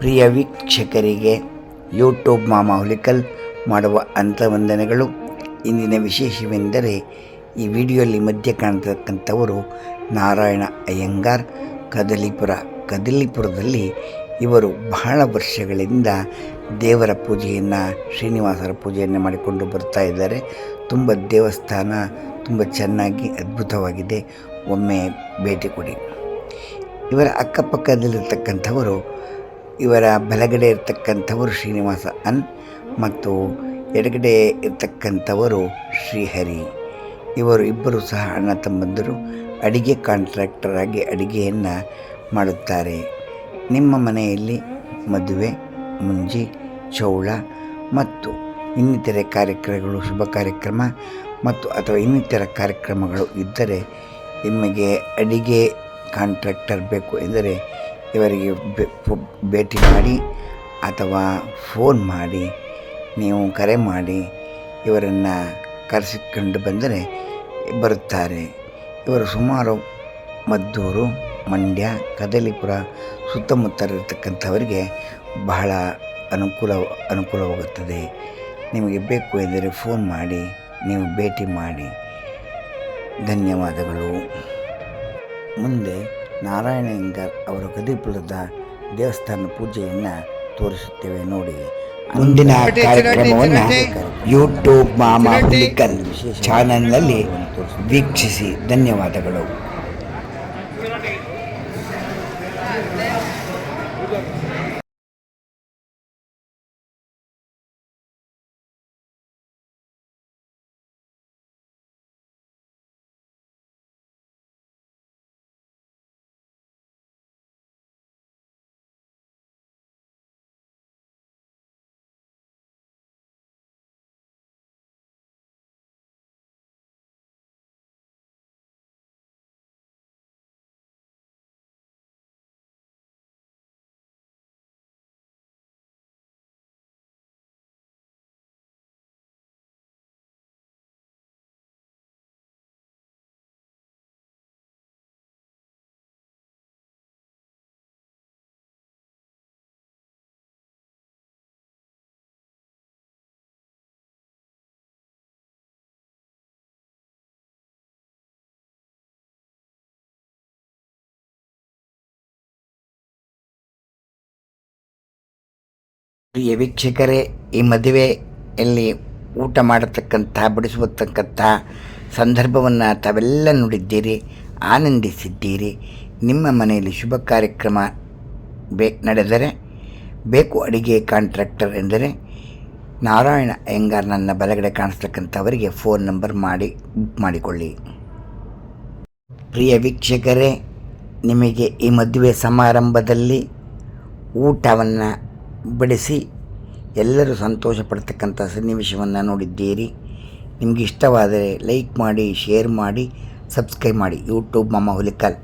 ಪ್ರಿಯ ವೀಕ್ಷಕರಿಗೆ ಯೂಟ್ಯೂಬ್ ಮಾಮ ಹುಲಿಕಲ್ ಮಾಡುವ ವಂದನೆಗಳು. ಇಂದಿನ ವಿಶೇಷವೆಂದರೆ ಈ ವಿಡಿಯೋಲಿ ಮಧ್ಯೆ ಕಾಣತಕ್ಕಂಥವರು ನಾರಾಯಣ ಅಯ್ಯಂಗಾರ್ ಕದಲಿಪುರದಲ್ಲಿ ಇವರು ಬಹಳ ವರ್ಷಗಳಿಂದ ದೇವರ ಪೂಜೆಯನ್ನು, ಶ್ರೀನಿವಾಸರ ಪೂಜೆಯನ್ನು ಮಾಡಿಕೊಂಡು ಬರ್ತಾ ಇದ್ದಾರೆ. ತುಂಬ ದೇವಸ್ಥಾನ ತುಂಬ ಚೆನ್ನಾಗಿ ಅದ್ಭುತವಾಗಿದೆ. ಒಮ್ಮೆ ಭೇಟಿ ಕೊಡಿ. ಇವರ ಅಕ್ಕಪಕ್ಕದಲ್ಲಿರ್ತಕ್ಕಂಥವರು, ಇವರ ಬಲಗಡೆ ಇರ್ತಕ್ಕಂಥವರು ಶ್ರೀನಿವಾಸ ಅನ್ ಮತ್ತು ಎಡಗಡೆ ಇರ್ತಕ್ಕಂಥವರು ಶ್ರೀಹರಿ. ಇವರು ಇಬ್ಬರು ಸಹ ಅಣ್ಣ ತಮ್ಮಂದಿರು. ಅಡಿಗೆ ಕಾಂಟ್ರಾಕ್ಟರ್ ಆಗಿ ಅಡಿಗೆಯನ್ನು ಮಾಡುತ್ತಾರೆ. ನಿಮ್ಮ ಮನೆಯಲ್ಲಿ ಮದುವೆ, ಮುಂಜಿ, ಚೌಳ ಮತ್ತು ಇನ್ನಿತರೆ ಕಾರ್ಯಕ್ರಮಗಳು, ಶುಭ ಕಾರ್ಯಕ್ರಮ ಮತ್ತು ಅಥವಾ ಇನ್ನಿತರ ಕಾರ್ಯಕ್ರಮಗಳು ಇದ್ದರೆ, ನಿಮಗೆ ಅಡಿಗೆ ಕಾಂಟ್ರಾಕ್ಟರ್ ಬೇಕು ಎಂದರೆ ಇವರಿಗೆ ಭೇಟಿ ಮಾಡಿ ಅಥವಾ ಫೋನ್ ಮಾಡಿ, ನೀವು ಕರೆ ಮಾಡಿ ಇವರನ್ನು ಕರೆಸಿಕೊಂಡು ಬಂದರೆ ಬರುತ್ತಾರೆ. ಇವರು ಸುಮಾರು ಮದ್ದೂರು, ಮಂಡ್ಯ, ಕದಲಿಪುರ ಸುತ್ತಮುತ್ತಲಿರ್ತಕ್ಕಂಥವರಿಗೆ ಬಹಳ ಅನುಕೂಲವಾಗುತ್ತದೆ. ನಿಮಗೆ ಬೇಕು ಎಂದರೆ ಫೋನ್ ಮಾಡಿ, ನೀವು ಭೇಟಿ ಮಾಡಿ. ಧನ್ಯವಾದಗಳು. ಮುಂದೆ ನಾರಾಯಣ ಅಯ್ಯಂಗಾರ್ ಅವರ ಕದಲಿಪುರದ ದೇವಸ್ಥಾನ ಪೂಜೆಯನ್ನು ತೋರಿಸುತ್ತೇವೆ ನೋಡಿ. ಮುಂದಿನ ಕಾರ್ಯಕ್ರಮವನ್ನು ಯೂಟ್ಯೂಬ್ ಮಾಮ ಹುಲಿಕಲ್ ಚಾನಲ್ನಲ್ಲಿ ವೀಕ್ಷಿಸಿ. ಧನ್ಯವಾದಗಳು. ಪ್ರಿಯ ವೀಕ್ಷಕರೇ, ಈ ಮದುವೆಯಲ್ಲಿ ಊಟ ಬಡಿಸುವತಕ್ಕಂಥ ಸಂದರ್ಭವನ್ನು ತಾವೆಲ್ಲ ನೋಡಿದ್ದೀರಿ, ಆನಂದಿಸಿದ್ದೀರಿ. ನಿಮ್ಮ ಮನೆಯಲ್ಲಿ ಶುಭ ಕಾರ್ಯಕ್ರಮ ನಡೆದರೆ ಬೇಕು ಅಡಿಗೆ ಕಾಂಟ್ರಾಕ್ಟರ್ ಎಂದರೆ ನಾರಾಯಣ ಅಯ್ಯಂಗಾರ್ ನನ್ನ ಬಲಗಡೆ ಕಾಣಿಸ್ತಕ್ಕಂಥವರಿಗೆ ಫೋನ್ ನಂಬರ್ ಬುಕ್ ಮಾಡಿಕೊಳ್ಳಿ. ಪ್ರಿಯ ವೀಕ್ಷಕರೇ, ನಿಮಗೆ ಈ ಮದುವೆ ಸಮಾರಂಭದಲ್ಲಿ ಊಟವನ್ನು ಬಡಿಸಿ ಎಲ್ಲರೂ ಸಂತೋಷ ಪಡ್ತಕ್ಕಂಥ ಸನ್ನಿವೇಶವನ್ನು ನೋಡಿದ್ದೀರಿ. ನಿಮಗೆ ಇಷ್ಟವಾದರೆ ಲೈಕ್ ಮಾಡಿ, ಶೇರ್ ಮಾಡಿ, ಸಬ್ಸ್ಕ್ರೈಬ್ ಮಾಡಿ. ಯೂಟ್ಯೂಬ್ ಮಾಮ ಹುಲಿಕಲ್.